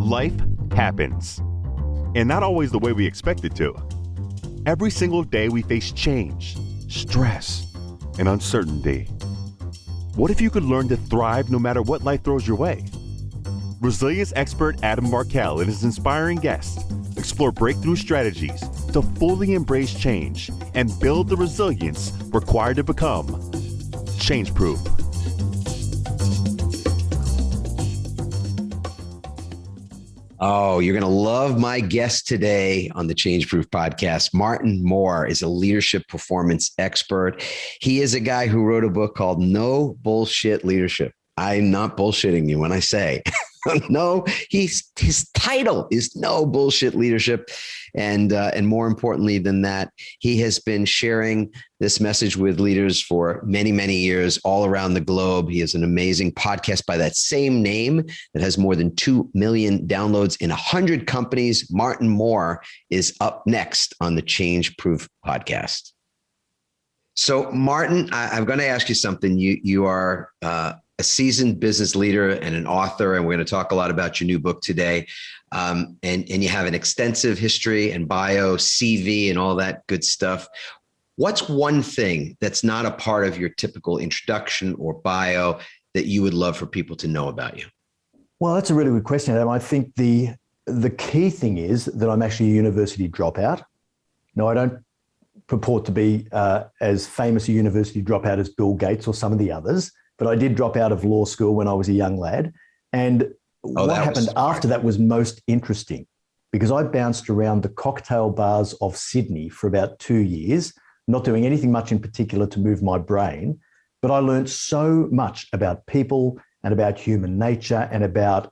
Life happens, and not always the way we expect it to. Every single day we face change, stress, and uncertainty. What if you could learn to thrive no matter what life throws your way? Resilience expert Adam Markell and his inspiring guests explore breakthrough strategies to fully embrace change and build the resilience required to become change-proof. Oh, you're going to love my guest today on the Change Proof podcast. Martin Moore is a leadership performance expert. He is a guy who wrote a book called No Bullsht Leadership. I'm not bullshitting you when I say no. His title is No Bullsht Leadership. And more importantly than that, he has been sharing this message with leaders for many, many years all around the globe. He has an amazing podcast by that same name that has more than 2 million downloads in 100 companies. Martin Moore is up next on the Change Proof podcast. So Martin, I'm going to ask you something. You are a seasoned business leader and an author, and we're going to talk a lot about your new book today. And you have an extensive history and bio, CV, and all that good stuff. What's one thing that's not a part of your typical introduction or bio that you would love for people to know about you? Well, that's a really good question, Adam. I think the key thing is that I'm actually a university dropout. No, I don't purport to be as famous a university dropout as Bill Gates or some of the others, but I did drop out of law school when I was a young lad. And what happened after that was most interesting, because I bounced around the cocktail bars of Sydney for about 2 years, not doing anything much in particular to move my brain. But I learned so much about people and about human nature and about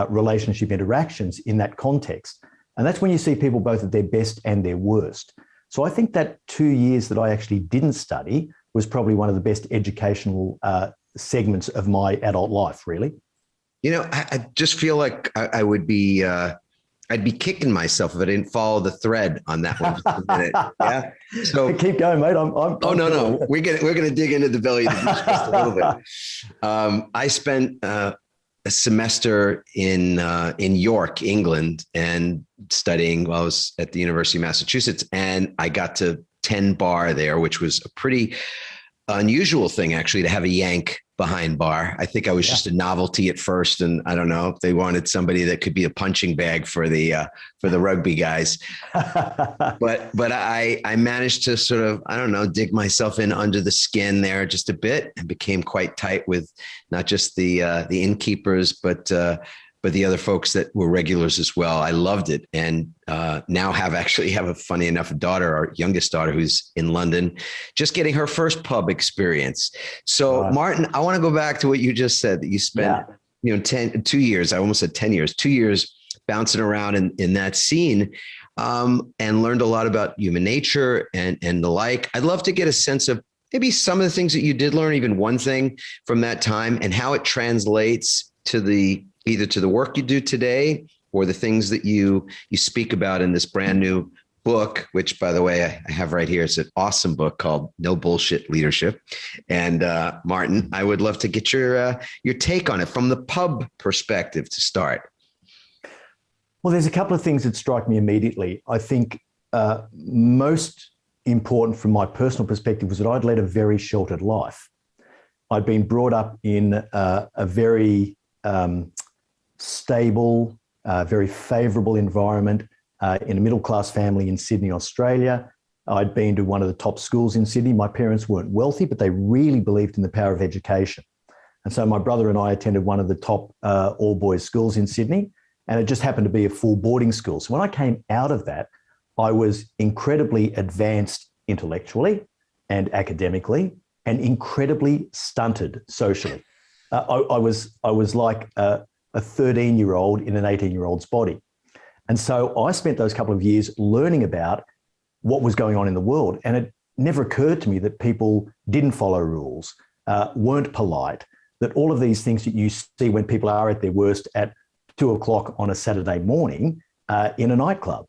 relationship interactions in that context. And that's when you see people both at their best and their worst. So I think that 2 years that I actually didn't study was probably one of the best educational segments of my adult life, really. You know, I just feel like I would be, I'd be kicking myself if I didn't follow the thread on that one. Just a minute. Yeah. So keep going, mate. No. We're gonna dig into the belly of the beast just a little bit. I spent a semester in York, England, and studying while I was at the University of Massachusetts, and I got to 10 bar there, which was a pretty unusual thing actually to have a Yank behind bar. I think I was just a novelty at first, and I don't know if they wanted somebody that could be a punching bag for the rugby guys. but I managed to sort of, I don't know, dig myself in under the skin there just a bit, and became quite tight with not just the innkeepers, but the other folks that were regulars as well. I loved it. And now have a funny enough daughter, our youngest daughter, who's in London, just getting her first pub experience. So Martin, I want to go back to what you just said, that you spent 2 years, I almost said 10 years, 2 years bouncing around in that scene and learned a lot about human nature and the like. I'd love to get a sense of maybe some of the things that you did learn, even one thing from that time, and how it translates to either to the work you do today or the things that you speak about in this brand new book, which, by the way, I have right here. It's an awesome book called No Bullsht Leadership. And Martin, I would love to get your take on it from the pub perspective to start. Well, there's a couple of things that strike me immediately. I think most important from my personal perspective was that I'd led a very sheltered life. I'd been brought up in a very stable, very favorable environment in a middle-class family in Sydney, Australia. I'd been to one of the top schools in Sydney. My parents weren't wealthy, but they really believed in the power of education. And so my brother and I attended one of the top all-boys schools in Sydney, and it just happened to be a full boarding school. So when I came out of that, I was incredibly advanced intellectually and academically, and incredibly stunted socially. I was like a 13-year-old in an 18-year-old's body. And so I spent those couple of years learning about what was going on in the world. And it never occurred to me that people didn't follow rules, weren't polite, that all of these things that you see when people are at their worst at 2:00 on a Saturday morning in a nightclub.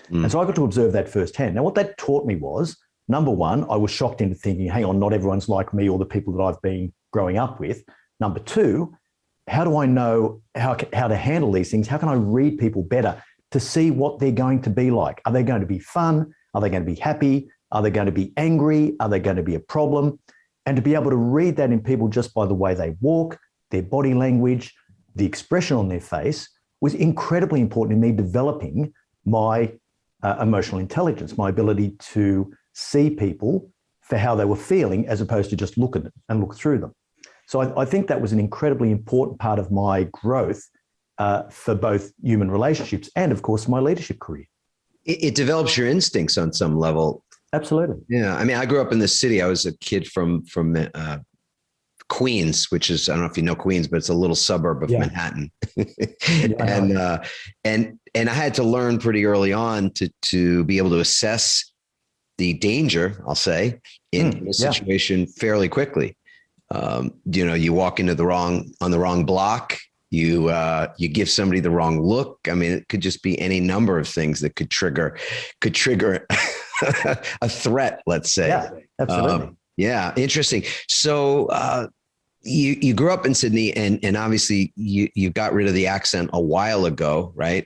And so I got to observe that firsthand. Now, what that taught me was, number one, I was shocked into thinking, hang on, not everyone's like me or the people that I've been growing up with. Number two, how do I know how to handle these things? How can I read people better to see what they're going to be like? Are they going to be fun? Are they going to be happy? Are they going to be angry? Are they going to be a problem? And to be able to read that in people just by the way they walk, their body language, the expression on their face was incredibly important in me developing my emotional intelligence, my ability to see people for how they were feeling as opposed to just look at it and look through them. So I think that was an incredibly important part of my growth for both human relationships and, of course, my leadership career. It develops your instincts on some level. Absolutely. Yeah. I mean, I grew up in the city. I was a kid from Queens, which is, I don't know if you know Queens, but it's a little suburb of Manhattan. And I had to learn pretty early on to be able to assess the danger, I'll say, in a situation fairly quickly. You walk into on the wrong block, you give somebody the wrong look. I mean, it could just be any number of things that could trigger a threat, let's say. Yeah, absolutely. Yeah. Interesting. So, you grew up in Sydney and obviously you got rid of the accent a while ago, right?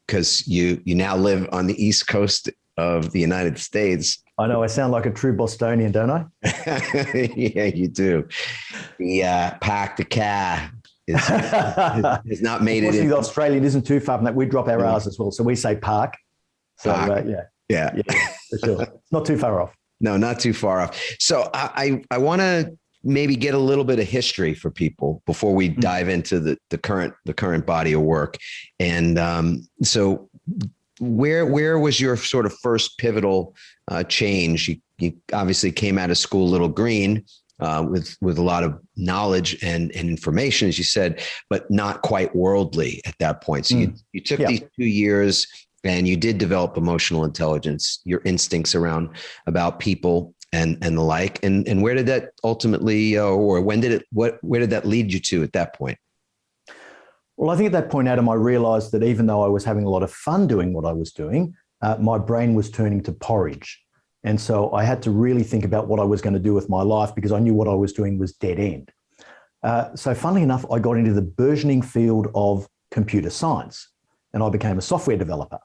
Because you now live on the East Coast of the United States. I know I sound like a true Bostonian, don't I? Yeah, you do. The pack the car has not made it. The Australian isn't too far from that. We drop our R's as well. So we say park. So yeah, for sure. It's not too far off. No, not too far off. So I want to maybe get a little bit of history for people before we dive into the current body of work. And so where was your sort of first pivotal change? You obviously came out of school a little green with a lot of knowledge and information, as you said, but not quite worldly at that point. So you took these 2 years and you did develop emotional intelligence, your instincts about people and the like. And where did that ultimately, or where did that lead you to at that point? Well, I think at that point, Adam, I realized that even though I was having a lot of fun doing what I was doing, my brain was turning to porridge. And so I had to really think about what I was going to do with my life because I knew what I was doing was dead end. So funnily enough, I got into the burgeoning field of computer science and I became a software developer.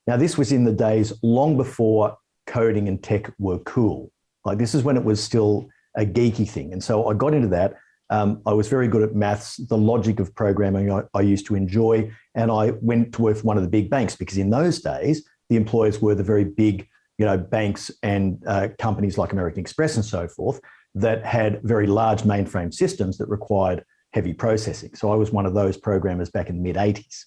Now, this was in the days long before coding and tech were cool. Like this is when it was still a geeky thing. And so I got into that. I was very good at maths, the logic of programming I used to enjoy. And I went to work for one of the big banks because in those days, the employers were the very big, banks and companies like American Express and so forth that had very large mainframe systems that required heavy processing. So I was one of those programmers back in the mid-'80s.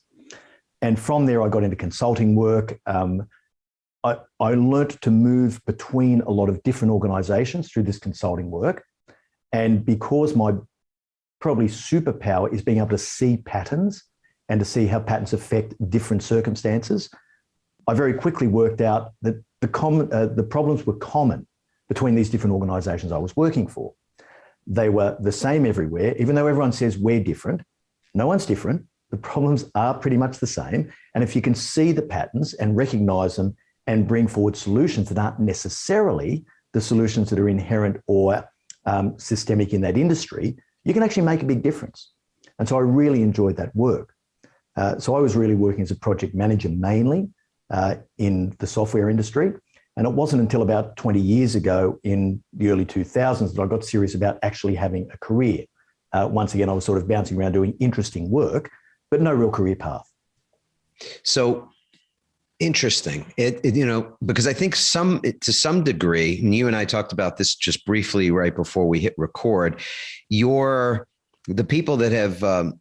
And from there, I got into consulting work. I learned to move between a lot of different organizations through this consulting work. And because my probably superpower is being able to see patterns and to see how patterns affect different circumstances, I very quickly worked out that the problems were common between these different organizations I was working for. They were the same everywhere, even though everyone says we're different. No one's different. The problems are pretty much the same. And if you can see the patterns and recognize them and bring forward solutions that aren't necessarily the solutions that are inherent or systemic in that industry, you can actually make a big difference. And so I really enjoyed that work. So I was really working as a project manager mainly in the software industry. And it wasn't until about 20 years ago in the early 2000s that I got serious about actually having a career. Once again, I was sort of bouncing around doing interesting work, but no real career path. So interesting. Because I think to some degree, and you and I talked about this just briefly right before we hit record, the people that have,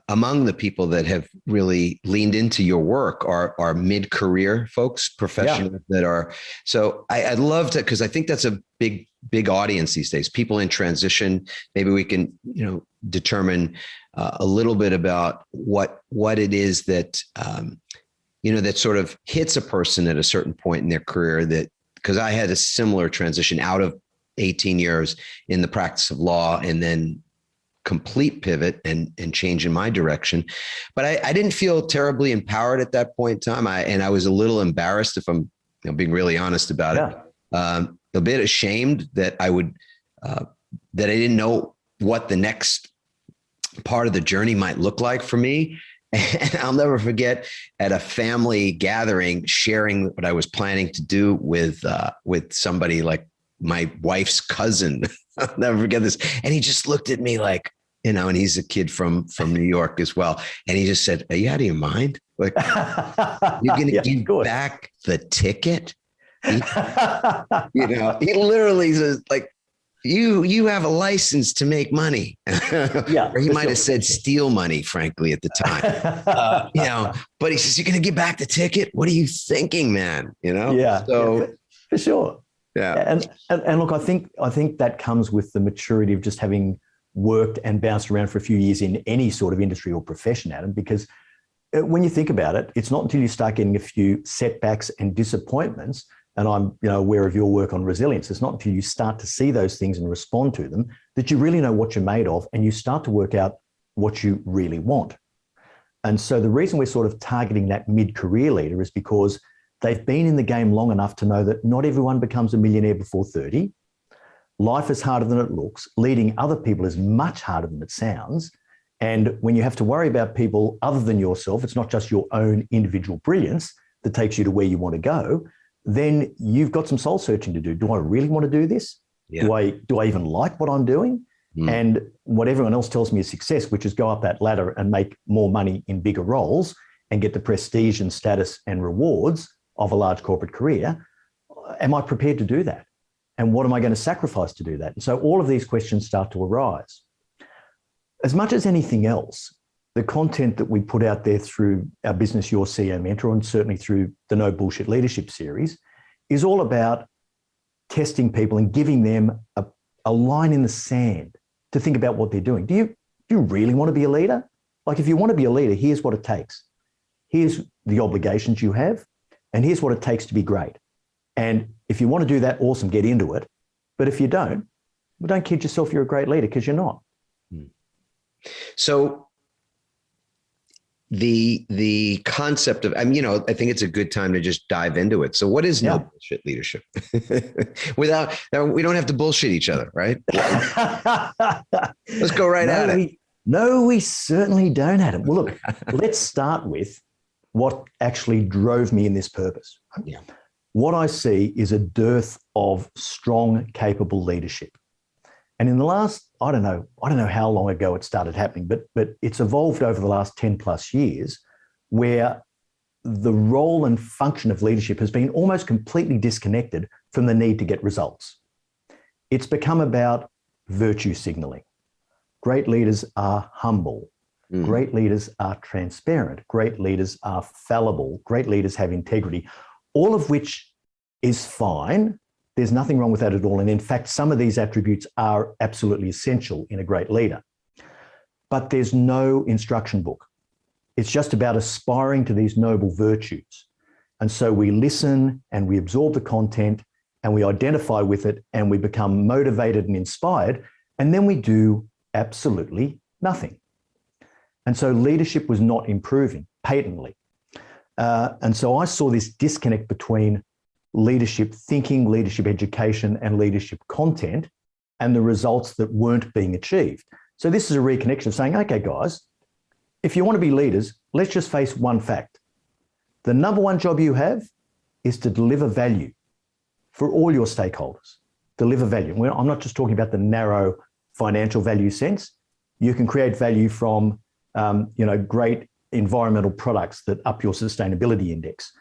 among the people that have really leaned into your work are mid-career folks, professionals that are. So I'd love to, because I think that's a big audience these days, people in transition. Maybe we can, determine a little bit about what it is that, that sort of hits a person at a certain point in their career because I had a similar transition out of 18 years in the practice of law and then complete pivot and change in my direction. But I didn't feel terribly empowered at that point in time. I was a little embarrassed, if I'm being really honest about it. A bit ashamed that I didn't know what the next part of the journey might look like for me. And I'll never forget at a family gathering, sharing what I was planning to do with somebody like my wife's cousin. I'll never forget this. And he just looked at me like, and he's a kid from New York as well. And he just said, "Are you out of your mind? Like, you're going to give back the ticket?" He literally says, like, you have a license to make money. Or he might have said steal money, frankly, at the time. But he says, "You're going to give back the ticket? What are you thinking, man?" So for sure. Yeah. And look, I think that comes with the maturity of just having worked and bounced around for a few years in any sort of industry or profession, Adam, because when you think about it, it's not until you start getting a few setbacks and disappointments, and I'm aware of your work on resilience, it's not until you start to see those things and respond to them that you really know what you're made of, and you start to work out what you really want. And so the reason we're sort of targeting that mid-career leader is because they've been in the game long enough to know that not everyone becomes a millionaire before 30. Life is harder than it looks. Leading other people is much harder than it sounds. And when you have to worry about people other than yourself, it's not just your own individual brilliance that takes you to where you want to go, then you've got some soul searching to do. Do I really want to do this? Yeah. Do I even like what I'm doing? And what everyone else tells me is success, which is go up that ladder and make more money in bigger roles and get the prestige and status and rewards of a large corporate career. Am I prepared to do that? And what am I going to sacrifice to do that? And so all of these questions start to arise. As much as anything else, the content that we put out there through our Business Your CEO Mentor, and certainly through the No Bullshit Leadership series, is all about testing people and giving them a line in the sand to think about what they're doing. Do you really want to be a leader? Like, if you want to be a leader, here's what it takes. Here's the obligations you have, and here's what it takes to be great. And if you want to do that, awesome, get into it. But if you don't, well, don't kid yourself you're a great leader, because you're not. So the concept of, I think it's a good time to just dive into it. So what is no bullshit leadership? We don't have to bullshit each other, right? Let's go right at it. No, we certainly don't, Adam. Well, look, let's start with what actually drove me in this purpose. Yeah. What I see is a dearth of strong, capable leadership. And in the last, I don't know how long ago it started happening, but it's evolved over the last 10 plus years, where the role and function of leadership has been almost completely disconnected from the need to get results. It's become about virtue signaling. Great leaders are humble. Great leaders are transparent. Great leaders are fallible. Great leaders have integrity, all of which is fine. There's nothing wrong with that at all. And in fact, some of these attributes are absolutely essential in a great leader. But there's no instruction book. It's just about aspiring to these noble virtues. And so we listen and we absorb the content and we identify with it and we become motivated and inspired. And then we do absolutely nothing. And so leadership was not improving patently. And so I saw this disconnect between leadership thinking, leadership education, and leadership content, and the results that weren't being achieved. So this is a reconnection of saying, okay, guys, if you want to be leaders, let's just face one fact. The number one job you have is to deliver value for all your stakeholders. Deliver value. I'm not just talking about the narrow financial value sense. You can create value from great environmental products that up your sustainability index.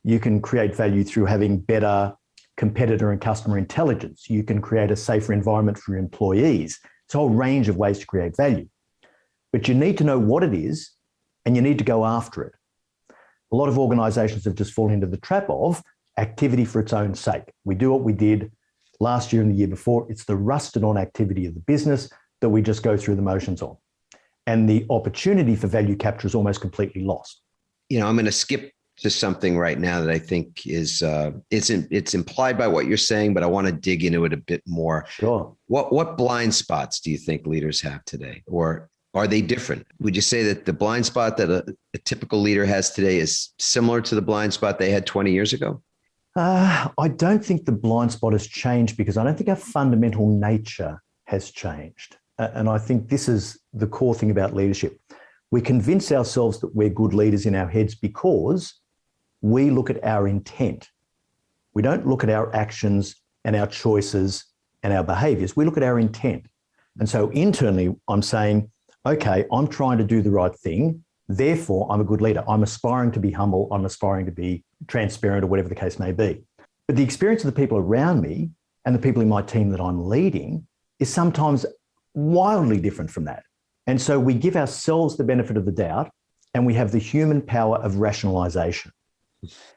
You can create value through having better competitor and customer intelligence. You can create a safer environment for your employees. It's a whole range of ways to create value. But you need to know what it is, and you need to go after it. A lot of organizations have just fallen into the trap of activity for its own sake. We do what we did last year and the year before. It's the rusted on activity of the business that we just go through the motions on. And the opportunity for value capture is almost completely lost. I'm going to skip to something right now that I think is it's implied by what you're saying, but I want to dig into it a bit more. Sure. What blind spots do you think leaders have today, or are they different? Would you say that the blind spot that a typical leader has today is similar to the blind spot they had 20 years ago? I don't think the blind spot has changed, because I don't think our fundamental nature has changed. and I think this is the core thing about leadership. We convince ourselves that we're good leaders in our heads because we look at our intent. We don't look at our actions and our choices and our behaviors. We look at our intent. And so internally, I'm saying, okay, I'm trying to do the right thing. Therefore, I'm a good leader. I'm aspiring to be humble. I'm aspiring to be transparent, or whatever the case may be. But the experience of the people around me and the people in my team that I'm leading is sometimes wildly different from that. And so we give ourselves the benefit of the doubt, and we have the human power of rationalization.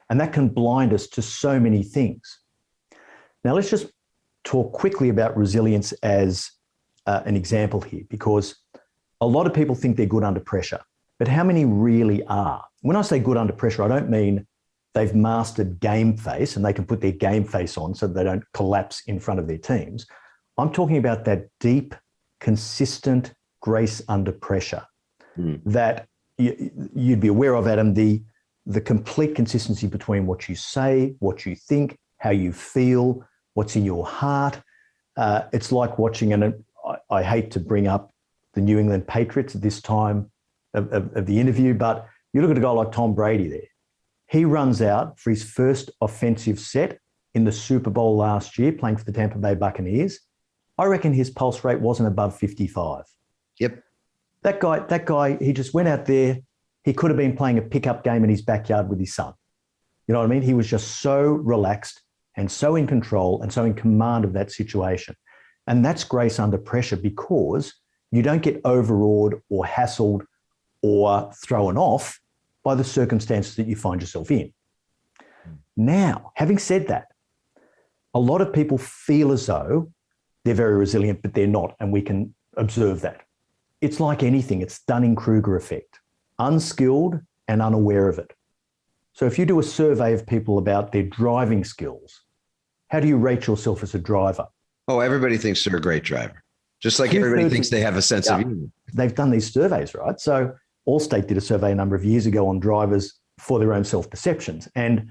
And that can blind us to so many things. Now, let's just talk quickly about resilience as an example here, because a lot of people think they're good under pressure, but how many really are? When I say good under pressure, I don't mean they've mastered game face and they can put their game face on so they don't collapse in front of their teams. I'm talking about that deep, consistent grace under pressure that you'd be aware of, Adam, the complete consistency between what you say, what you think, how you feel, what's in your heart. It's like watching, and I hate to bring up the New England Patriots at this time of the interview, but you look at a guy like Tom Brady there. He runs out for his first offensive set in the Super Bowl last year, playing for the Tampa Bay Buccaneers. I reckon his pulse rate wasn't above 55. Yep. That guy, he just went out there. He could have been playing a pickup game in his backyard with his son. You know what I mean? He was just so relaxed and so in control and so in command of that situation. And that's grace under pressure, because you don't get overawed or hassled or thrown off by the circumstances that you find yourself in. Now, having said that, a lot of people feel as though they're very resilient, but they're not, and we can observe that. It's like anything, it's Dunning-Kruger effect, unskilled and unaware of it. So if you do a survey of people about their driving skills, how do you rate yourself as a driver? Oh, everybody thinks they're a great driver. Just like everybody thinks they have a sense of humor. They've done these surveys, right? So Allstate did a survey a number of years ago on drivers for their own self-perceptions, and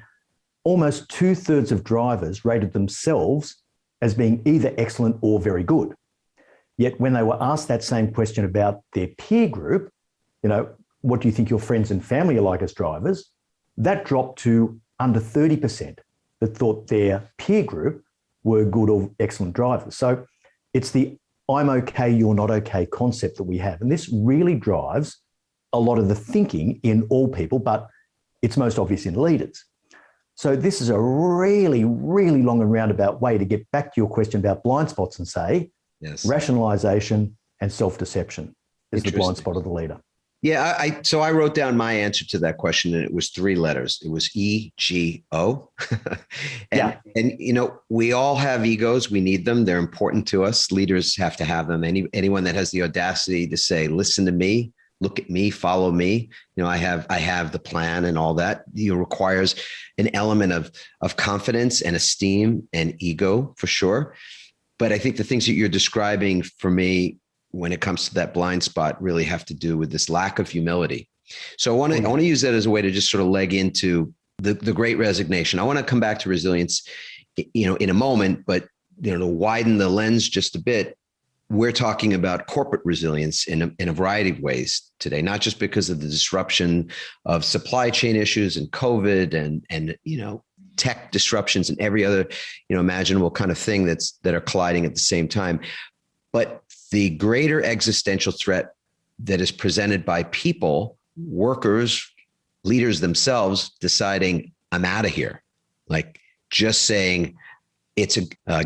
almost 2/3 of drivers rated themselves as being either excellent or very good. Yet when they were asked that same question about their peer group, what do you think your friends and family are like as drivers? That dropped to under 30% that thought their peer group were good or excellent drivers. So it's the I'm okay, you're not okay concept that we have. And this really drives a lot of the thinking in all people, but it's most obvious in leaders. So this is a really, really long and roundabout way to get back to your question about blind spots and say, yes, rationalization and self-deception is the blind spot of the leader. Yeah, so I wrote down my answer to that question, and it was 3 letters. It was EGO. And we all have egos. We need them. They're important to us. Leaders have to have them. Anyone that has the audacity to say, listen to me, look at me, follow me. I have the plan and all that. It requires an element of confidence and esteem and ego for sure. But I think the things that you're describing for me, when it comes to that blind spot, really have to do with this lack of humility. So I want to use that as a way to just sort of leg into the great resignation. I want to come back to resilience, in a moment, but to widen the lens just a bit, we're talking about corporate resilience in a variety of ways today, not just because of the disruption of supply chain issues and COVID and tech disruptions and every other, imaginable kind of thing that are colliding at the same time, but the greater existential threat that is presented by people, workers, leaders themselves deciding, I'm out of here. Like just saying, it's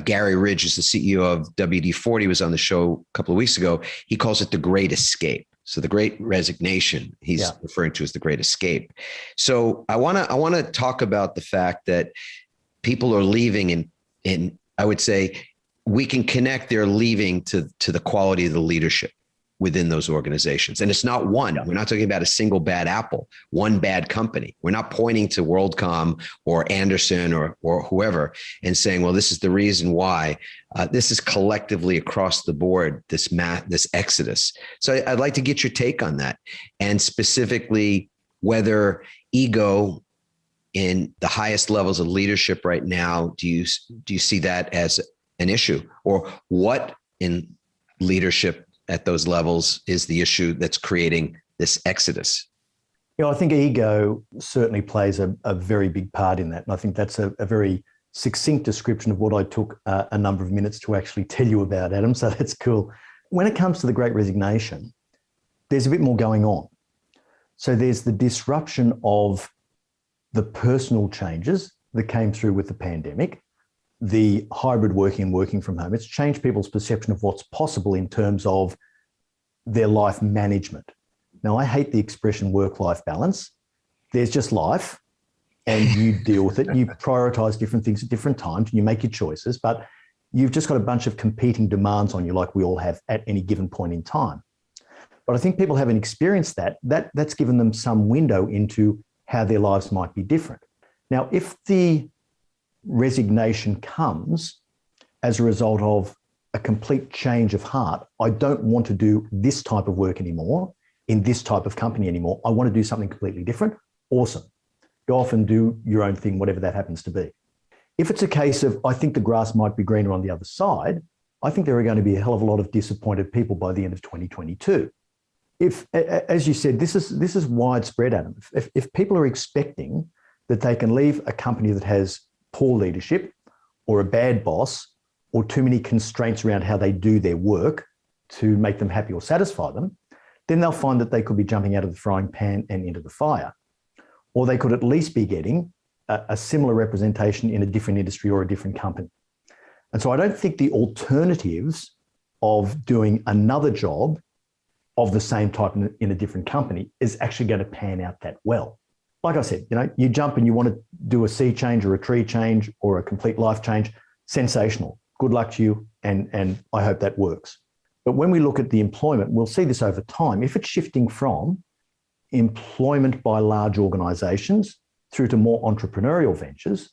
Gary Ridge is the CEO of WD-40, was on the show a couple of weeks ago. He calls it the great escape. So the great resignation, he's referring to as the great escape. So I want to talk about the fact that people are leaving, and I would say we can connect their leaving to the quality of the leadership within those organizations. And it's not one. We're not talking about a single bad apple, one bad company. We're not pointing to WorldCom or Anderson or whoever and saying, well, this is the reason why. This is collectively across the board, this exodus. So I'd like to get your take on that, and specifically whether ego in the highest levels of leadership right now, do you see that as an issue, or what in leadership at those levels is the issue that's creating this exodus? I think ego certainly plays a very big part in that. And I think that's a very succinct description of what I took a number of minutes to actually tell you about, Adam. So that's cool. When it comes to the Great Resignation, there's a bit more going on. So there's the disruption of the personal changes that came through with the pandemic, the hybrid working and working from home. It's changed people's perception of what's possible in terms of their life management. Now, I hate the expression work-life balance. There's just life and you deal with it. You prioritize different things at different times and you make your choices, but you've just got a bunch of competing demands on you like we all have at any given point in time. But I think people haven't experienced that's given them some window into how their lives might be different. Now, if the resignation comes as a result of a complete change of heart, I don't want to do this type of work anymore, in this type of company anymore. I want to do something completely different. Awesome. Go off and do your own thing, whatever that happens to be. If it's a case of, I think the grass might be greener on the other side, I think there are going to be a hell of a lot of disappointed people by the end of 2022. If, as you said, this is widespread, Adam. If people are expecting that they can leave a company that has poor leadership or a bad boss or too many constraints around how they do their work to make them happy or satisfy them, then they'll find that they could be jumping out of the frying pan and into the fire. Or they could at least be getting a similar representation in a different industry or a different company. And so I don't think the alternatives of doing another job of the same type in a different company is actually going to pan out that well. Like I said, you jump and you want to do a sea change or a tree change or a complete life change, sensational. Good luck to you, and I hope that works. But when we look at the employment, we'll see this over time. If it's shifting from employment by large organizations through to more entrepreneurial ventures,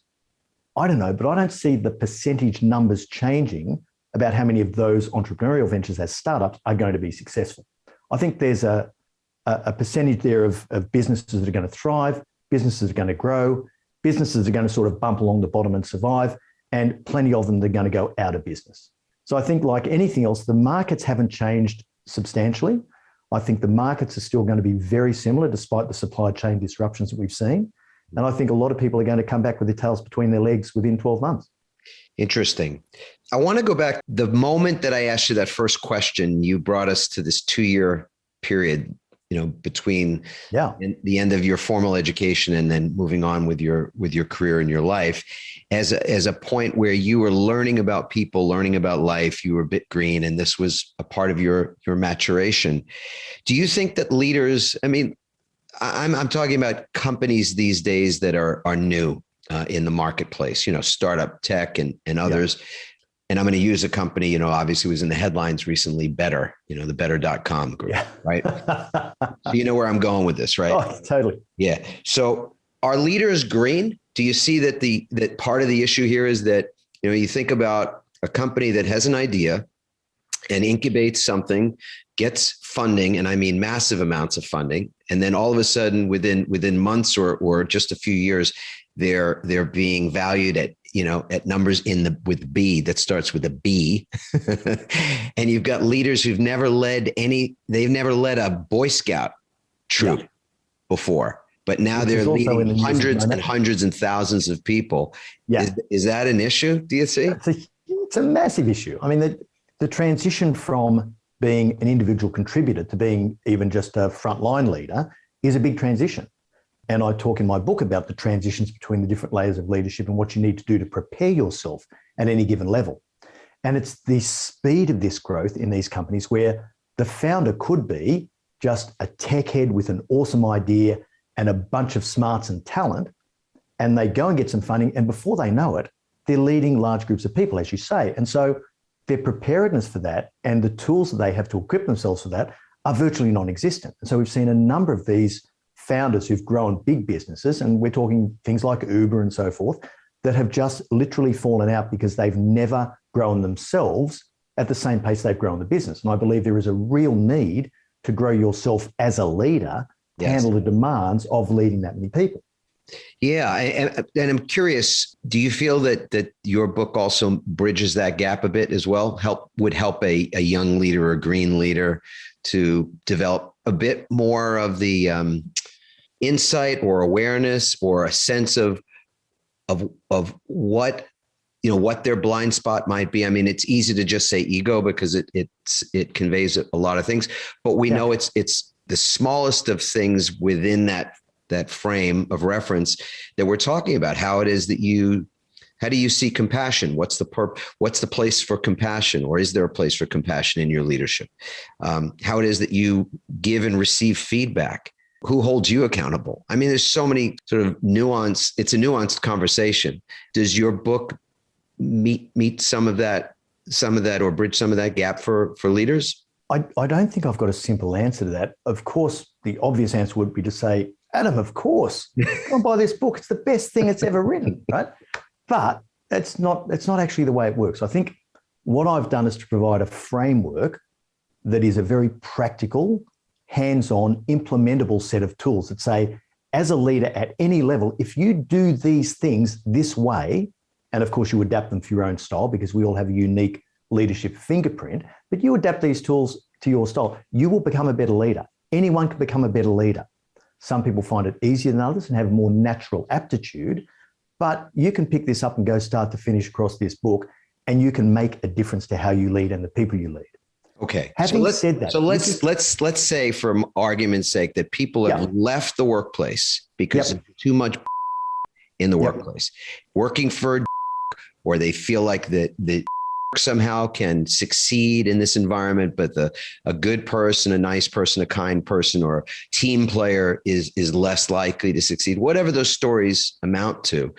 I don't know, but I don't see the percentage numbers changing about how many of those entrepreneurial ventures as startups are going to be successful. I think there's a percentage there of businesses that are going to thrive, businesses are going to grow, businesses are going to sort of bump along the bottom and survive, and plenty of them that are going to go out of business. So I think like anything else, the markets haven't changed substantially. I think the markets are still going to be very similar despite the supply chain disruptions that we've seen. And I think a lot of people are going to come back with their tails between their legs within 12 months. Interesting. I want to go back. The moment that I asked you that first question, you brought us to this 2-year period, between the end of your formal education and then moving on with your career and your life as a point where you were learning about people, learning about life. You were a bit green, and this was a part of your maturation. Do you think that leaders, I'm talking about companies these days that are new in the marketplace, startup tech and others. Yeah. And I'm going to use a company, obviously was in the headlines recently, Better, the better.com group, right? So you know where I'm going with this, right? Oh, totally. Yeah. So are leaders green? Do you see that that part of the issue here is that, you think about a company that has an idea and incubates something, gets funding, and I mean massive amounts of funding. And then all of a sudden within months or just a few years, they're being valued at numbers with B that starts with a B. And you've got leaders who've never led they've never led a Boy Scout troop before, but now they're leading hundreds and hundreds and thousands of people. Yeah. Is that an issue, do you see? It's a massive issue. I mean, the transition from being an individual contributor to being even just a frontline leader is a big transition. And I talk in my book about the transitions between the different layers of leadership and what you need to do to prepare yourself at any given level. And it's the speed of this growth in these companies where the founder could be just a tech head with an awesome idea and a bunch of smarts and talent, and they go and get some funding, and before they know it, they're leading large groups of people, as you say. And so their preparedness for that and the tools that they have to equip themselves for that are virtually non-existent. And so we've seen a number of these founders who've grown big businesses, and we're talking things like Uber and so forth, that have just literally fallen out because they've never grown themselves at the same pace they've grown the business. And I believe there is a real need to grow yourself as a leader to handle the demands of leading that many people. Yeah. And I'm curious, do you feel that your book also bridges that gap a bit as well? Would help a young leader or a green leader to develop a bit more of the insight or awareness or a sense of what, what their blind spot might be. I mean, it's easy to just say ego because it conveys a lot of things, but we know it's the smallest of things within that frame of reference that we're talking about. How it is that how do you see compassion? What's the place for compassion, or is there a place for compassion in your leadership? How it is that you give and receive feedback. Who holds you accountable? I mean, there's so many sort of nuance. It's a nuanced conversation. Does your book meet some of that, or bridge some of that gap for leaders? I don't think I've got a simple answer to that. Of course, the obvious answer would be to say, Adam, of course, come and buy this book. It's the best thing it's ever written, right? But it's not actually the way it works. I think what I've done is to provide a framework that is a very practical, hands-on, implementable set of tools that say, as a leader at any level, if you do these things this way, and of course you adapt them for your own style because we all have a unique leadership fingerprint, but you adapt these tools to your style, you will become a better leader. Anyone can become a better leader. Some people find it easier than others and have more natural aptitude, but you can pick this up and go start to finish across this book, and you can make a difference to how you lead and the people you lead. Okay. Having said that, let's say, for argument's sake, that people have left the workplace because of too much in the workplace, working for, or they feel like that somehow can succeed in this environment, but a good person, a nice person, a kind person, or team player is less likely to succeed. Whatever those stories amount to,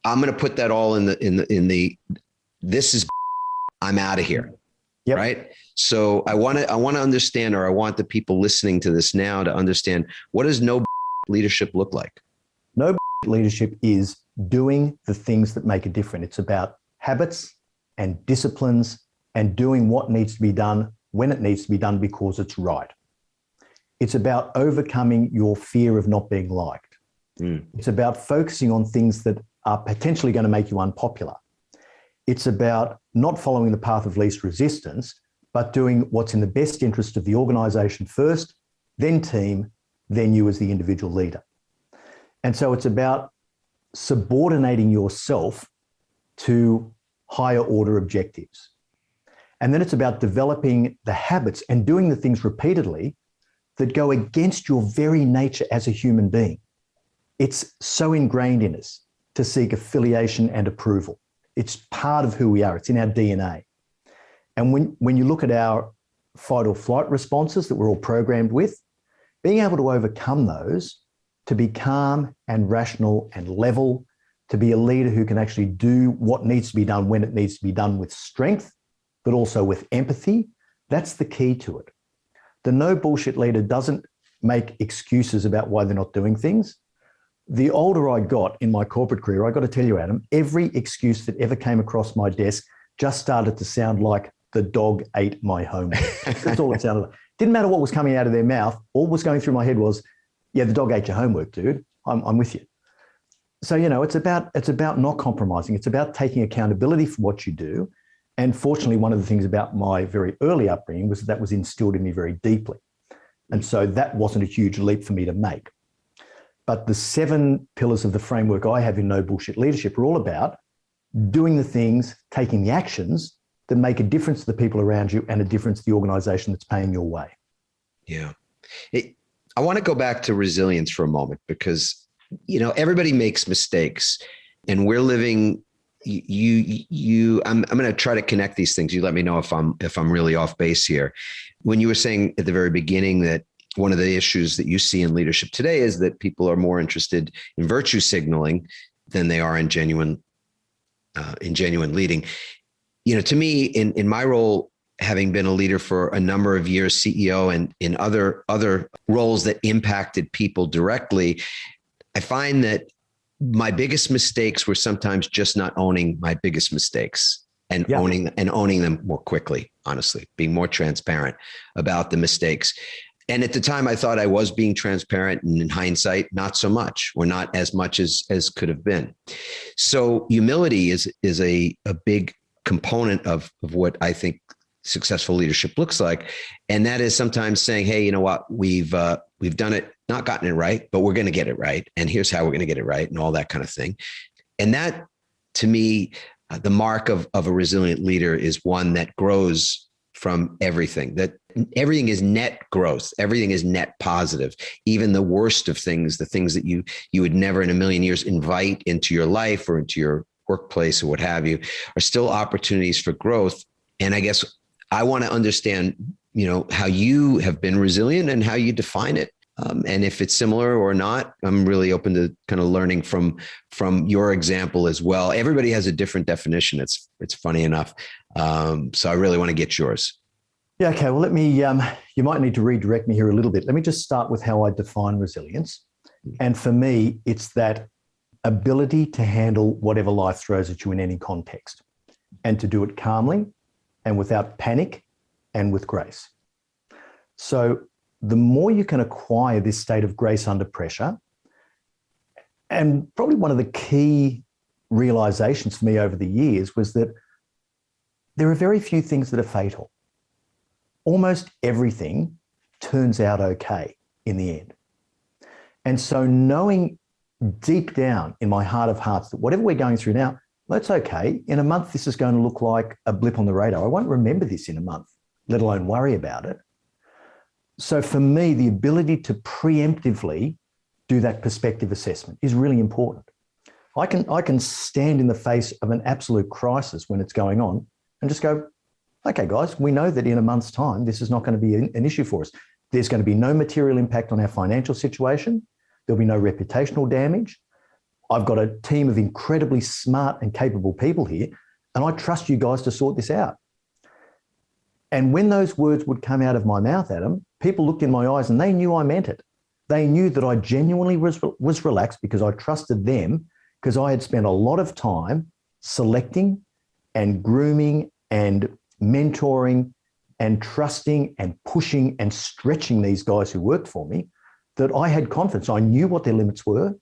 I'm going to put that all in the this is I'm out of here. Yep. Right. So I want to understand, or I want the people listening to this now to understand, what does no leadership look like? No leadership is doing the things that make a difference. It's about habits and disciplines and doing what needs to be done when it needs to be done because it's right. It's about overcoming your fear of not being liked. It's about focusing on things that are potentially going to make you unpopular. It's about not following the path of least resistance, but doing what's in the best interest of the organization first, then team, then you as the individual leader. And so it's about subordinating yourself to higher order objectives. And then it's about developing the habits and doing the things repeatedly that go against your very nature as a human being. It's so ingrained in us to seek affiliation and approval. It's part of who we are. It's in our DNA. And when you look at our fight or flight responses that we're all programmed with, being able to overcome those, to be calm and rational and level, to be a leader who can actually do what needs to be done when it needs to be done with strength, but also with empathy, that's the key to it. The no bullshit leader doesn't make excuses about why they're not doing things. The older I got in my corporate career, I got to tell you, Adam, every excuse that ever came across my desk just started to sound like the dog ate my homework. That's all it sounded like. Didn't matter what was coming out of their mouth. All was going through my head was, yeah, the dog ate your homework, dude. I'm with you. So, it's about not compromising. It's about taking accountability for what you do. And fortunately, one of the things about my very early upbringing was that was instilled in me very deeply. And so that wasn't a huge leap for me to make. But the 7 pillars of the framework I have in No Bullshit Leadership are all about doing the things, taking the actions that make a difference to the people around you and a difference to the organization that's paying your way. Yeah. I want to go back to resilience for a moment because, everybody makes mistakes, and we're living, I'm going to try to connect these things. You let me know if I'm really off base here. When you were saying at the very beginning that one of the issues that you see in leadership today is that people are more interested in virtue signaling than they are in genuine leading. To me, in my role, having been a leader for a number of years, CEO, and in other roles that impacted people directly, I find that my biggest mistakes were sometimes just not owning my biggest mistakes and owning them more quickly, honestly, being more transparent about the mistakes. And at the time I thought I was being transparent, and in hindsight, not so much, or not as much as could have been. So humility is a big component of what I think successful leadership looks like. And that is sometimes saying, hey, you know what, we've done it, not gotten it right, but we're going to get it right. And here's how we're going to get it right, and all that kind of thing. And that, to me, the mark of a resilient leader is one that grows from everything, that everything is net growth. Everything is net positive. Even the worst of things, the things that you would never in a million years invite into your life or into your workplace or what have you, are still opportunities for growth. And I guess I want to understand, how you have been resilient and how you define it. And if it's similar or not, I'm really open to kind of learning from your example as well. Everybody has a different definition. It's funny enough. So I really want to get yours. Yeah, okay. Well, let me, you might need to redirect me here a little bit. Let me just start with how I define resilience. And for me, it's that ability to handle whatever life throws at you in any context, and to do it calmly and without panic and with grace. So the more you can acquire this state of grace under pressure, and probably one of the key realizations for me over the years was that there are very few things that are fatal. Almost everything turns out okay in the end. And so knowing deep down in my heart of hearts that whatever we're going through now, that's okay. In a month, this is going to look like a blip on the radar. I won't remember this in a month, let alone worry about it. So for me, the ability to preemptively do that perspective assessment is really important. I can stand in the face of an absolute crisis when it's going on and just go, okay, guys, we know that in a month's time, this is not going to be an issue for us. There's going to be no material impact on our financial situation. There'll be no reputational damage. I've got a team of incredibly smart and capable people here, and I trust you guys to sort this out. And when those words would come out of my mouth, Adam, people looked in my eyes and they knew I meant it. They knew that I genuinely was relaxed because I trusted them, because I had spent a lot of time selecting and grooming and mentoring and trusting and pushing and stretching these guys who worked for me, that I had confidence. I knew what their limits were.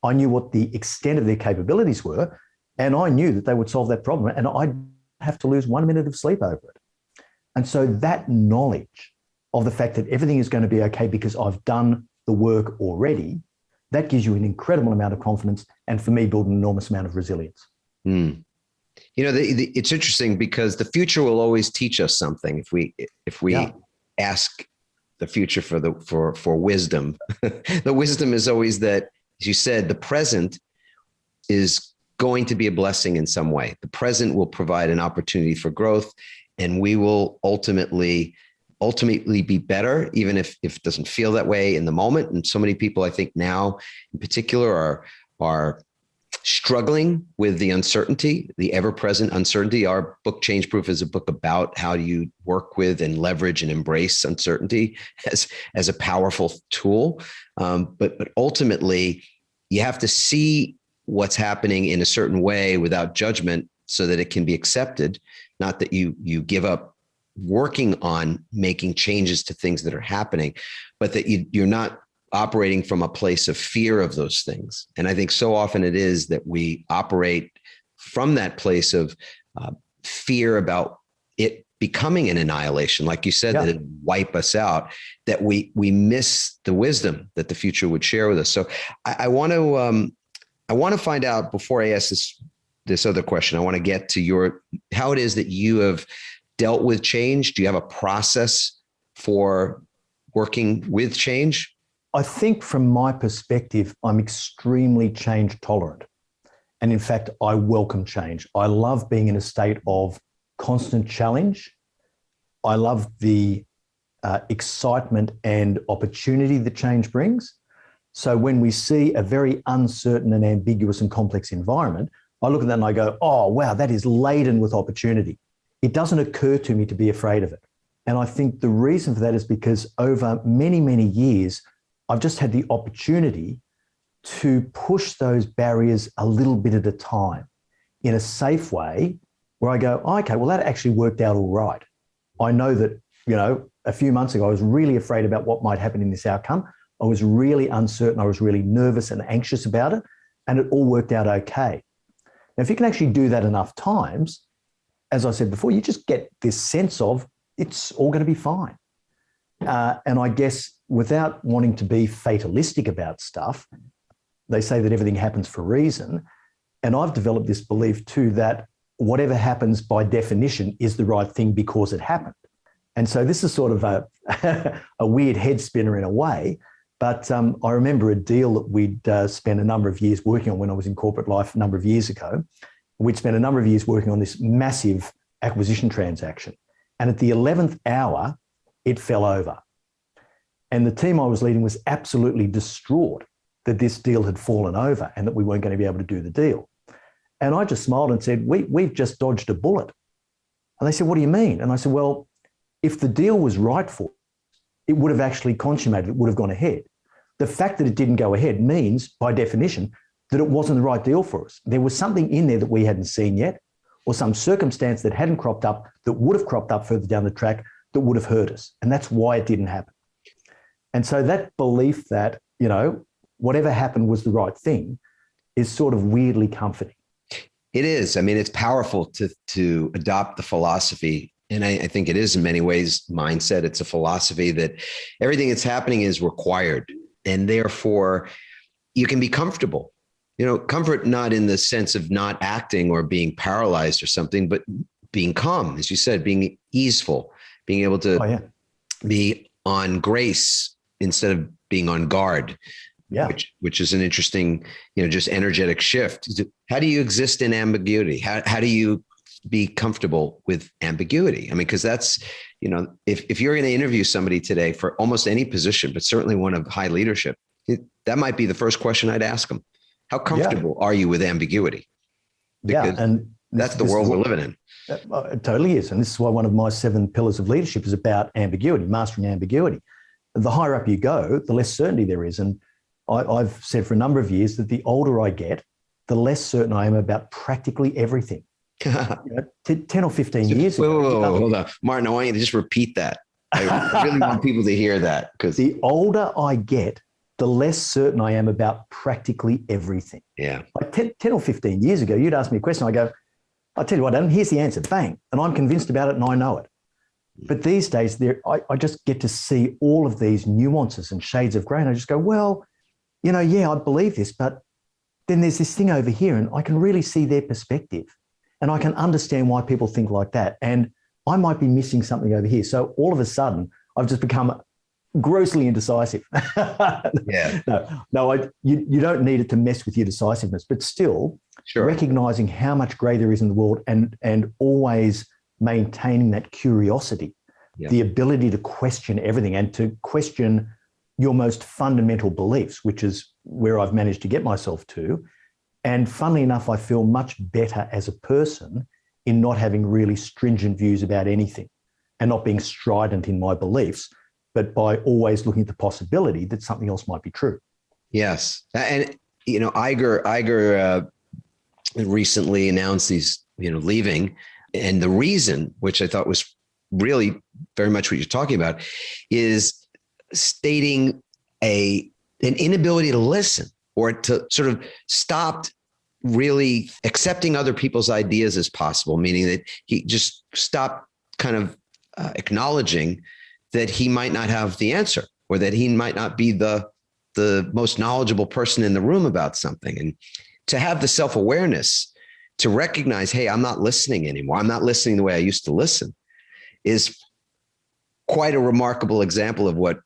I knew what the extent of their capabilities were, and I knew that they would solve that problem, and I'd have to lose 1 minute of sleep over it. And so that knowledge of the fact that everything is going to be okay because I've done the work already, that gives you an incredible amount of confidence, and for me, build an enormous amount of resilience. It's interesting because the future will always teach us something if we ask the future for wisdom. The wisdom is always that, as you said, the present is going to be a blessing in some way. The present will provide an opportunity for growth, and we will ultimately be better, even if it doesn't feel that way in the moment. And so many people, I think now in particular, are struggling with the uncertainty, the ever-present uncertainty. Our book, Change Proof, is a book about how you work with and leverage and embrace uncertainty as a powerful tool. But ultimately, you have to see what's happening in a certain way without judgment so that it can be accepted. Not that you give up working on making changes to things that are happening, but that you're not operating from a place of fear of those things. And I think so often it is that we operate from that place of fear about it becoming an annihilation, like you said, that it wipe us out, that we miss the wisdom that the future would share with us. So I want to find out, before I ask this other question, I want to get to how it is that you have dealt with change. Do you have a process for working with change? I think from my perspective, I'm extremely change tolerant. And in fact, I welcome change. I love being in a state of constant challenge. I love the excitement and opportunity that change brings. So when we see a very uncertain and ambiguous and complex environment, I look at that and I go, oh, wow, that is laden with opportunity. It doesn't occur to me to be afraid of it. And I think the reason for that is because over many, many years, I've just had the opportunity to push those barriers a little bit at a time in a safe way where I go, okay, well, that actually worked out all right. I know that, a few months ago, I was really afraid about what might happen in this outcome. I was really uncertain. I was really nervous and anxious about it, and it all worked out okay. Now, if you can actually do that enough times, as I said before, you just get this sense of it's all going to be fine. And I guess without wanting to be fatalistic about stuff, they say that everything happens for a reason. And I've developed this belief too that whatever happens by definition is the right thing because it happened. And so this is sort of a weird head spinner in a way. But I remember a deal that we'd spent a number of years working on when I was in corporate life a number of years ago. We'd spent a number of years working on this massive acquisition transaction. And at the 11th hour, it fell over. And the team I was leading was absolutely distraught that this deal had fallen over and that we weren't going to be able to do the deal. And I just smiled and said, we've just dodged a bullet. And they said, what do you mean? And I said, well, if the deal was right for us, it would have actually consummated, it would have gone ahead. The fact that it didn't go ahead means, by definition, that it wasn't the right deal for us. There was something in there that we hadn't seen yet, or some circumstance that hadn't cropped up that would have cropped up further down the track that would have hurt us. And that's why it didn't happen. And so that belief that, whatever happened was the right thing is sort of weirdly comforting. It is. I mean, it's powerful to adopt the philosophy. And I think it is in many ways mindset. It's a philosophy that everything that's happening is required. And therefore you can be comfortable, comfort, not in the sense of not acting or being paralyzed or something, but being calm, as you said, being easeful, being able to be on grace instead of being on guard. Yeah. Which is an interesting, just energetic shift. How do you exist in ambiguity? How do you be comfortable with ambiguity? I mean, because that's, if you're going to interview somebody today for almost any position, but certainly one of high leadership, that might be the first question I'd ask them. How comfortable are you with ambiguity? Because and that's the world we're living in. It totally is. And this is why one of my 7 pillars of leadership is about ambiguity, mastering ambiguity. The higher up you go, the less certainty there is. And I've said for a number of years that the older I get, the less certain I am about practically everything. 10 or 15 years ago. Whoa, hold on. Martin, I want you to just repeat that. I really want people to hear that. Because the older I get, the less certain I am about practically everything. Yeah. Like 10 or 15 years ago, you'd ask me a question, I go, I'll tell you what, Adam, here's the answer, bang. And I'm convinced about it and I know it. But these days, I just get to see all of these nuances and shades of grey. And I just go, well, I believe this, but then there's this thing over here and I can really see their perspective and I can understand why people think like that. And I might be missing something over here. So all of a sudden, I've just become grossly indecisive. Yeah. You don't need it to mess with your decisiveness, but still recognizing how much grey there is in the world and always maintaining that curiosity, the ability to question everything and to question your most fundamental beliefs, which is where I've managed to get myself to. And funnily enough, I feel much better as a person in not having really stringent views about anything and not being strident in my beliefs, but by always looking at the possibility that something else might be true. Yes. And, Iger recently announced he's, leaving. And the reason, which I thought was really very much what you're talking about, is stating an inability to listen or to sort of stop really accepting other people's ideas as possible, meaning that he just stopped kind of acknowledging that he might not have the answer or that he might not be the most knowledgeable person in the room about something. And to have the self-awareness to recognize, hey, I'm not listening anymore. I'm not listening the way I used to listen is quite a remarkable example of what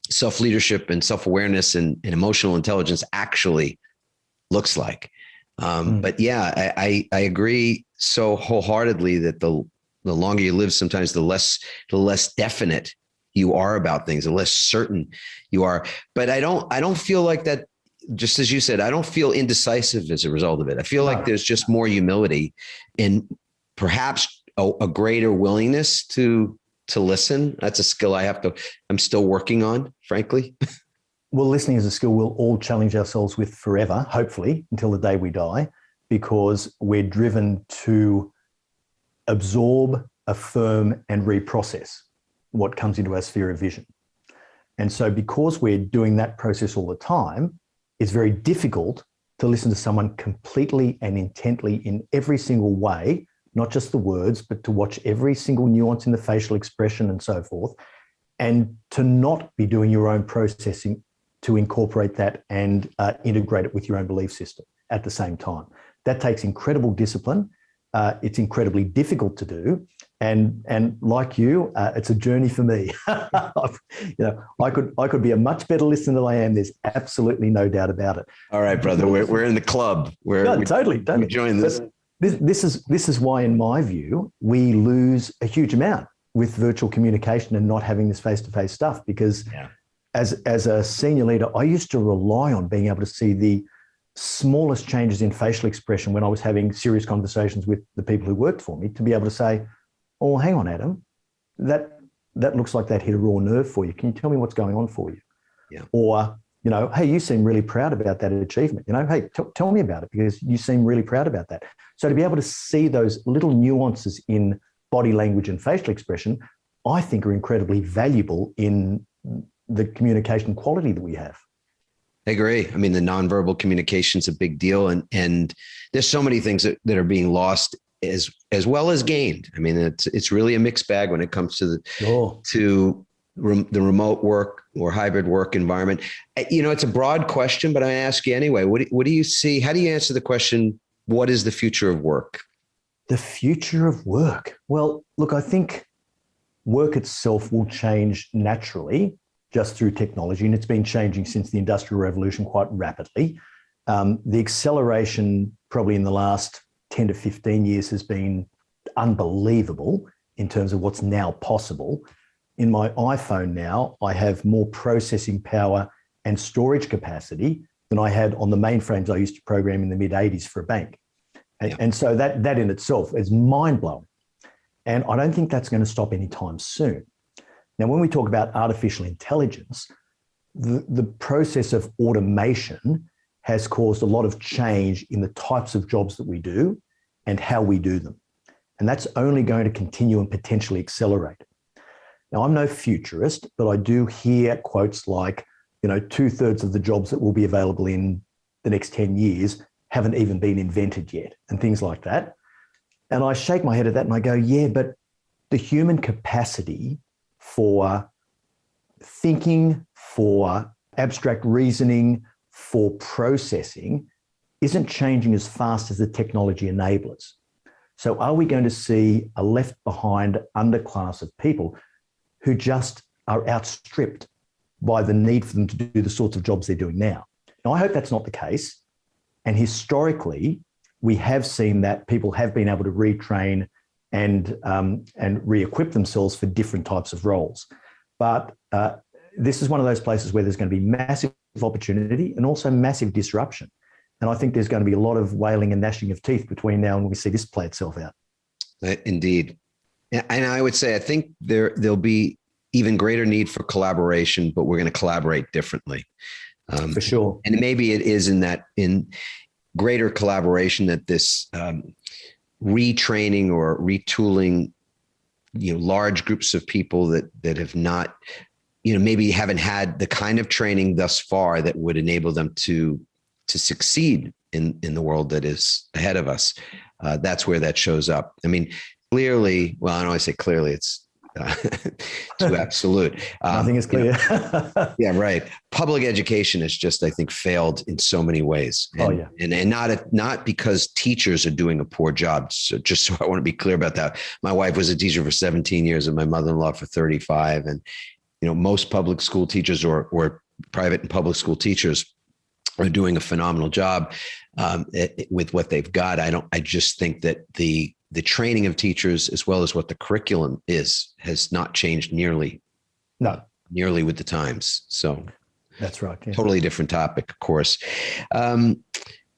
self-leadership and self-awareness and emotional intelligence actually looks like. But yeah, I agree so wholeheartedly that the longer you live, sometimes the less definite you are about things, the less certain you are. But I don't feel like that. Just as you said, I don't feel indecisive as a result of it. I feel like there's just more humility and perhaps a greater willingness to listen. That's a skill I'm still working on, frankly. Well, listening is a skill we'll all challenge ourselves with forever, hopefully, until the day we die, because we're driven to absorb, affirm, and reprocess. what comes into our sphere of vision. And so because we're doing that process all the time, it's very difficult to listen to someone completely and intently in every single way, not just the words, but to watch every single nuance in the facial expression and so forth, and to not be doing your own processing to incorporate that and integrate it with your own belief system at the same time. That takes incredible discipline. It's incredibly difficult to do. And like you, it's a journey for me. I could be a much better listener than I am. There's absolutely no doubt about it. All right, brother. We're in the club. Totally. We join this. This is why, in my view, we lose a huge amount with virtual communication and not having this face-to-face stuff. Because as a senior leader, I used to rely on being able to see the smallest changes in facial expression when I was having serious conversations with the people who worked for me, to be able to say, oh, hang on, Adam, that looks like that hit a raw nerve for you. Can you tell me what's going on for you? Yeah. Or, hey, you seem really proud about that achievement. Hey, tell me about it because you seem really proud about that. So to be able to see those little nuances in body language and facial expression, I think are incredibly valuable in the communication quality that we have. I agree. I mean, the nonverbal communication is a big deal. And there's so many things that are being lost as well as gained. I mean, it's really a mixed bag when it comes to the remote work or hybrid work environment. It's a broad question, but I ask you anyway, what do you see? How do you answer the question, what is the future of work? The future of work? Well, look, I think work itself will change naturally just through technology, and it's been changing since the Industrial Revolution quite rapidly. The acceleration probably in the last 10 to 15 years has been unbelievable in terms of what's now possible. In my iPhone now, I have more processing power and storage capacity than I had on the mainframes I used to program in the mid-'80s for a bank. And so that in itself is mind-blowing. And I don't think that's going to stop anytime soon. Now, when we talk about artificial intelligence, the process of automation has caused a lot of change in the types of jobs that we do and how we do them. And that's only going to continue and potentially accelerate. Now, I'm no futurist, but I do hear quotes like, 2/3 of the jobs that will be available in the next 10 years haven't even been invented yet, and things like that. And I shake my head at that and I go, yeah, but the human capacity for thinking, for abstract reasoning, for processing isn't changing as fast as the technology enablers. So are we going to see a left behind underclass of people who just are outstripped by the need for them to do the sorts of jobs they're doing now? Now, I hope that's not the case. And historically, we have seen that people have been able to retrain and re-equip themselves for different types of roles. But this is one of those places where there's going to be massive opportunity and also massive disruption. And I think there's going to be a lot of wailing and gnashing of teeth between now and when we see this play itself out. Indeed. And I would say, I think there'll be even greater need for collaboration, but we're going to collaborate differently. For sure. And maybe it is in greater collaboration that this retraining or retooling, large groups of people that have not, maybe haven't had the kind of training thus far that would enable them to succeed in the world that is ahead of us. That's where that shows up. I mean, clearly, well, I don't want to say clearly, it's too absolute. Nothing is clear. Yeah, right. Public education has just, I think, failed in so many ways. And not because teachers are doing a poor job. So just so I want to be clear about that. My wife was a teacher for 17 years and my mother-in-law for 35. And, most public school teachers or private and public school teachers are doing a phenomenal job with what they've got. I just think that the training of teachers, as well as what the curriculum has not changed nearly with the times. So that's right. Yeah. Totally different topic, of course.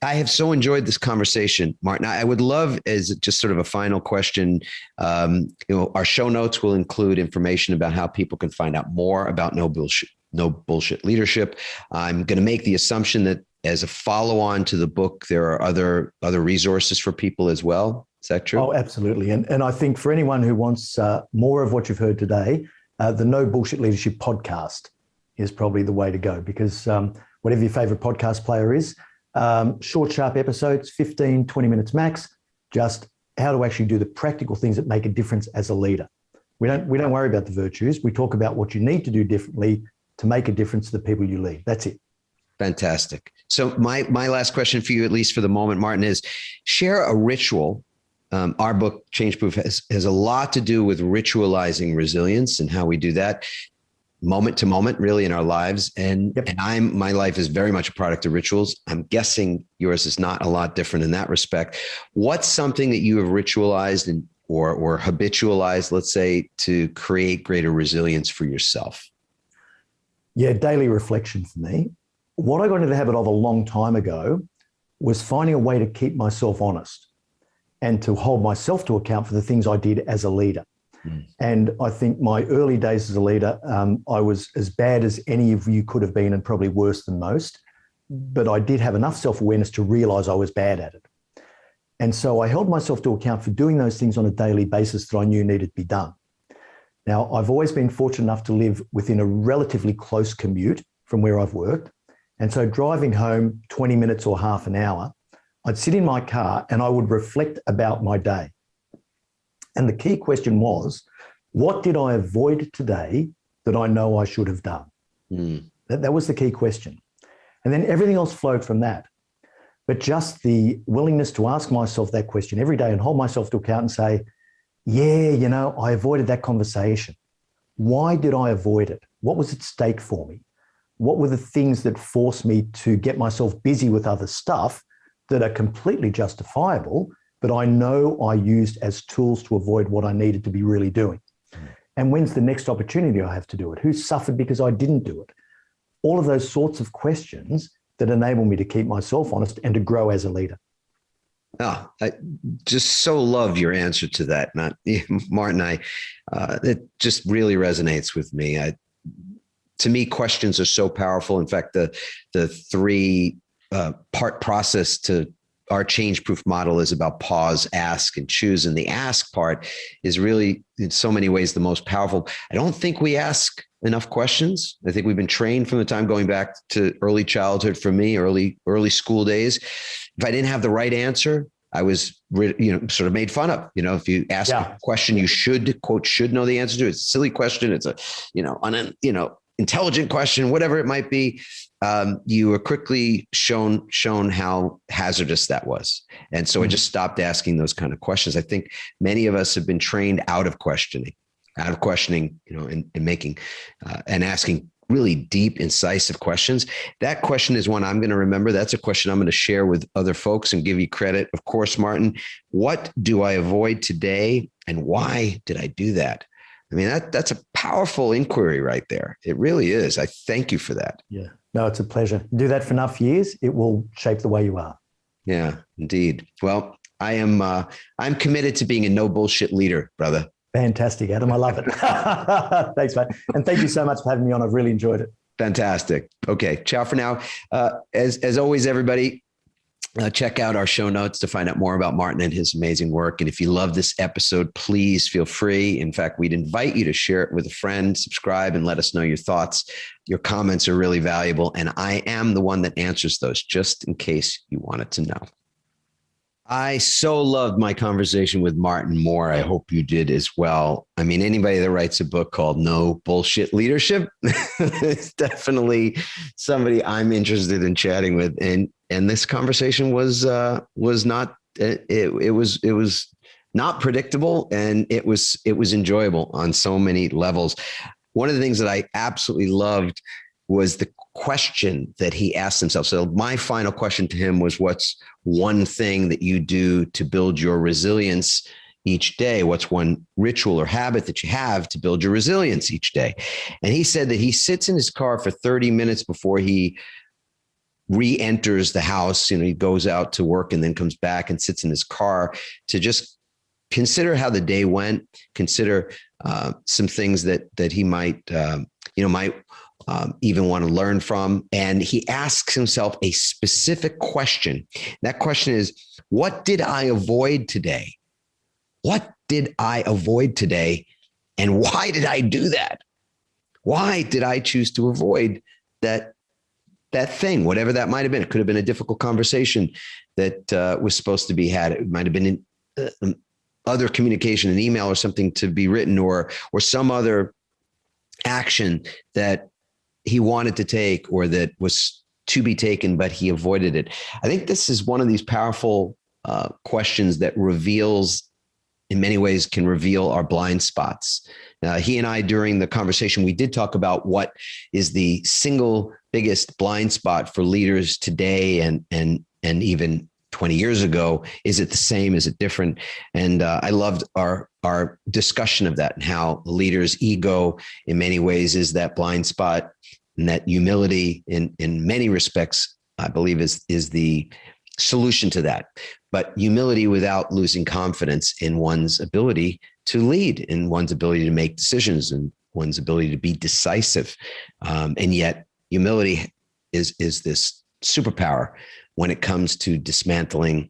I have so enjoyed this conversation, Martin. I would love, as just sort of a final question, our show notes will include information about how people can find out more about No Bullsht Leadership. I'm going to make the assumption that as a follow-on to the book, there are other resources for people as well. Is that true? Oh, absolutely. And I think for anyone who wants more of what you've heard today, the No Bullshit Leadership podcast is probably the way to go, because whatever your favorite podcast player is, short, sharp episodes, 15, 20 minutes max, just how to actually do the practical things that make a difference as a leader. We don't worry about the virtues. We talk about what you need to do differently to make a difference to the people you lead. That's it. Fantastic. So my last question for you, at least for the moment, Martin, is share a ritual. Our book, Change Proof, has a lot to do with ritualizing resilience and how we do that moment to moment, really, in our lives. And my life is very much a product of rituals. I'm guessing yours is not a lot different in that respect. What's something that you have ritualized or habitualized, let's say, to create greater resilience for yourself? Yeah, daily reflection for me. What I got into the habit of a long time ago was finding a way to keep myself honest and to hold myself to account for the things I did as a leader. And I think my early days as a leader, I was as bad as any of you could have been, and probably worse than most. But I did have enough self-awareness to realize I was bad at it. And so I held myself to account for doing those things on a daily basis that I knew needed to be done. Now, I've always been fortunate enough to live within a relatively close commute from where I've worked. And so driving home 20 minutes or half an hour, I'd sit in my car and I would reflect about my day. And the key question was, what did I avoid today that I know I should have done? That was the key question. And then everything else flowed from that. But just the willingness to ask myself that question every day and hold myself to account and say, yeah, I avoided that conversation. Why did I avoid it? What was at stake for me? What were the things that forced me to get myself busy with other stuff that are completely justifiable, but I know I used as tools to avoid what I needed to be really doing? And when's the next opportunity I have to do it? Who suffered because I didn't do it? All of those sorts of questions that enable me to keep myself honest and to grow as a leader. Oh, I just so love your answer to that, Martin. It just really resonates with me. To me, questions are so powerful. In fact, the three part process to our change proof model is about pause, ask, and choose. And the ask part is really, in so many ways, the most powerful. I don't think we ask enough questions. I think we've been trained from the time going back to early childhood for me, early school days. If I didn't have the right answer, I was, sort of made fun of. If you ask a question, you should, quote, should know the answer to. It's a silly question. It's a, intelligent question, whatever it might be. You were quickly shown how hazardous that was. And so I just stopped asking those kind of questions. I think many of us have been trained out of questioning, and making and asking really deep, incisive questions. That question is one I'm going to remember. That's a question I'm going to share with other folks and give you credit. Of course, Martin, what do I avoid today and why did I do that? I mean, that's a powerful inquiry right there. It really is. I thank you for that. Yeah, no, it's a pleasure. Do that for enough years, it will shape the way you are. Yeah, indeed. Well, I'm committed to being a no bullshit leader, brother. Fantastic, Adam. I love it. Thanks, mate. And thank you so much for having me on. I've really enjoyed it. Fantastic. Okay. Ciao for now. As always, everybody, check out our show notes to find out more about Martin and his amazing work. And if you love this episode, please feel free. In fact, we'd invite you to share it with a friend, subscribe, and let us know your thoughts. Your comments are really valuable. And I am the one that answers those, just in case you wanted to know. I so loved my conversation with Martin Moore. I hope you did as well. I mean, anybody that writes a book called No Bullshit Leadership is definitely somebody I'm interested in chatting with. And this conversation was not, it was not predictable, and it was enjoyable on so many levels. One of the things that I absolutely loved was the question that he asked himself. So my final question to him was, what's one thing that you do to build your resilience each day? What's one ritual or habit that you have to build your resilience each day? And he said that he sits in his car for 30 minutes before he re-enters the house. He goes out to work and then comes back and sits in his car to just consider how the day went, consider some things that he might even want to learn from. And he asks himself a specific question. That question is, what did I avoid today? What did I avoid today And why did I do that? Why did I choose to avoid that thing, whatever that might have been? It could have been a difficult conversation that was supposed to be had. It might have been other communication, an email or something to be written, or some other action that he wanted to take or that was to be taken, but he avoided it. I think this is one of these powerful questions that reveals, in many ways, can reveal our blind spots. He and I, during the conversation, we did talk about what is the single biggest blind spot for leaders today and even 20 years ago. Is it the same? Is it different? And I loved our discussion of that, and how the leader's ego in many ways is that blind spot, and that humility in many respects, I believe, is the solution to that. But humility without losing confidence in one's ability to lead, in one's ability to make decisions, and one's ability to be decisive. And yet humility is this superpower when it comes to dismantling,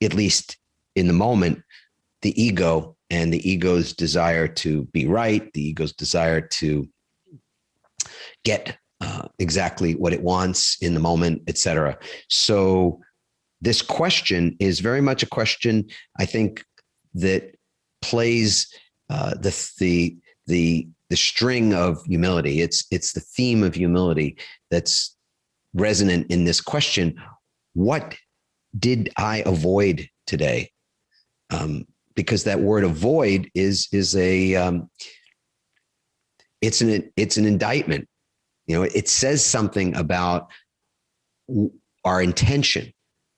at least in the moment, the ego and the ego's desire to be right, the ego's desire to get exactly what it wants in the moment, et cetera. So this question is very much a question, I think, that plays the string of humility. It's the theme of humility that's resonant in this question. What did I avoid today? Because that word avoid is an indictment. It says something about our intention.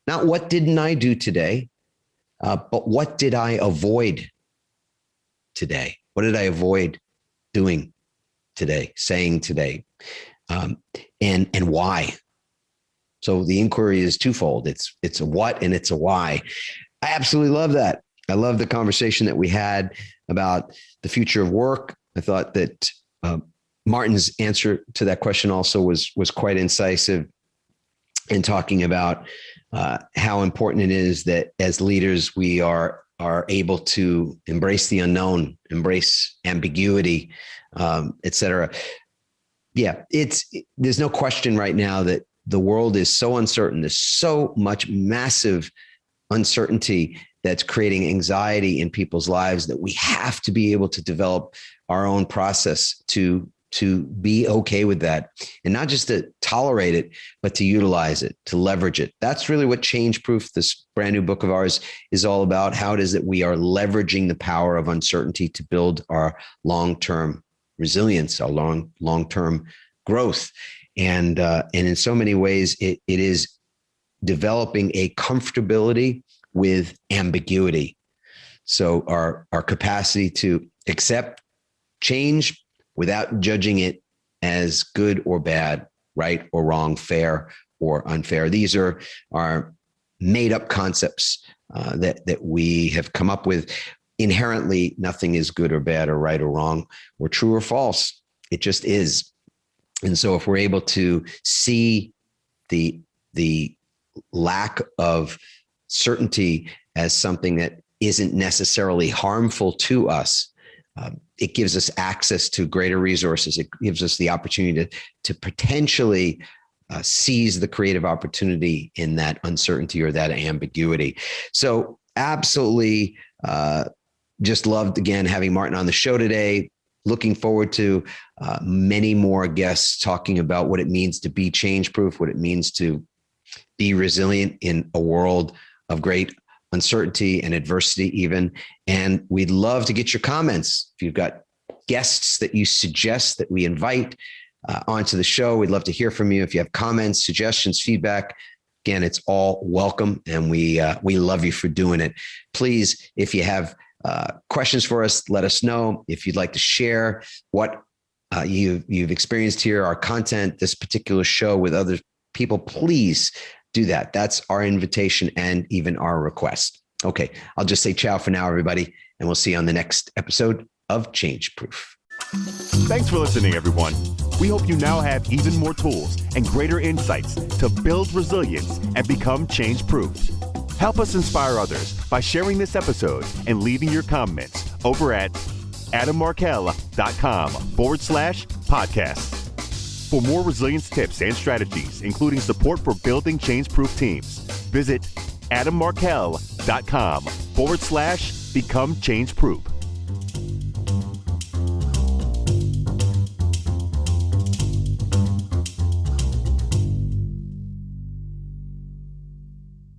Not what didn't I do today, but what did I avoid today? What did I avoid doing today, saying today, and why? So the inquiry is twofold. It's a what and it's a why. I absolutely love that. I love the conversation that we had about the future of work. I thought that Martin's answer to that question also was quite incisive in talking about how important it is that as leaders we are able to embrace the unknown, embrace ambiguity, et cetera. Yeah, there's no question right now that the world is so uncertain. There's so much massive uncertainty that's creating anxiety in people's lives that we have to be able to develop our own process to be okay with that, and not just to tolerate it, but to utilize it, to leverage it. That's really what Change Proof, this brand new book of ours, is all about. How it is that we are leveraging the power of uncertainty to build our long-term resilience, our long-term growth. And in so many ways, it is developing a comfortability with ambiguity. So our capacity to accept change without judging it as good or bad, right or wrong, fair or unfair. These are made up concepts that we have come up with. Inherently, nothing is good or bad or right or wrong or true or false. It just is. And so if we're able to see the lack of certainty as something that isn't necessarily harmful to us, it gives us access to greater resources. It gives us the opportunity to potentially seize the creative opportunity in that uncertainty or that ambiguity. So absolutely just loved, again, having Martin on the show today. Looking forward to many more guests talking about what it means to be change proof, what it means to be resilient in a world of great uncertainty and adversity even. And we'd love to get your comments. If you've got guests that you suggest that we invite onto the show, we'd love to hear from you. If you have comments, suggestions, feedback, again, it's all welcome. And we love you for doing it. Please, if you have questions for us, let us know. If you'd like to share what you've experienced here, our content, this particular show with other people, please do that. That's our invitation and even our request. Okay, I'll just say ciao for now, everybody, and we'll see you on the next episode of Change Proof. Thanks for listening, everyone. We hope you now have even more tools and greater insights to build resilience and become change proof. Help us inspire others by sharing this episode and leaving your comments over at adammarkel.com/podcast. For more resilience tips and strategies, including support for building change-proof teams, visit adammarkel.com/become change-proof.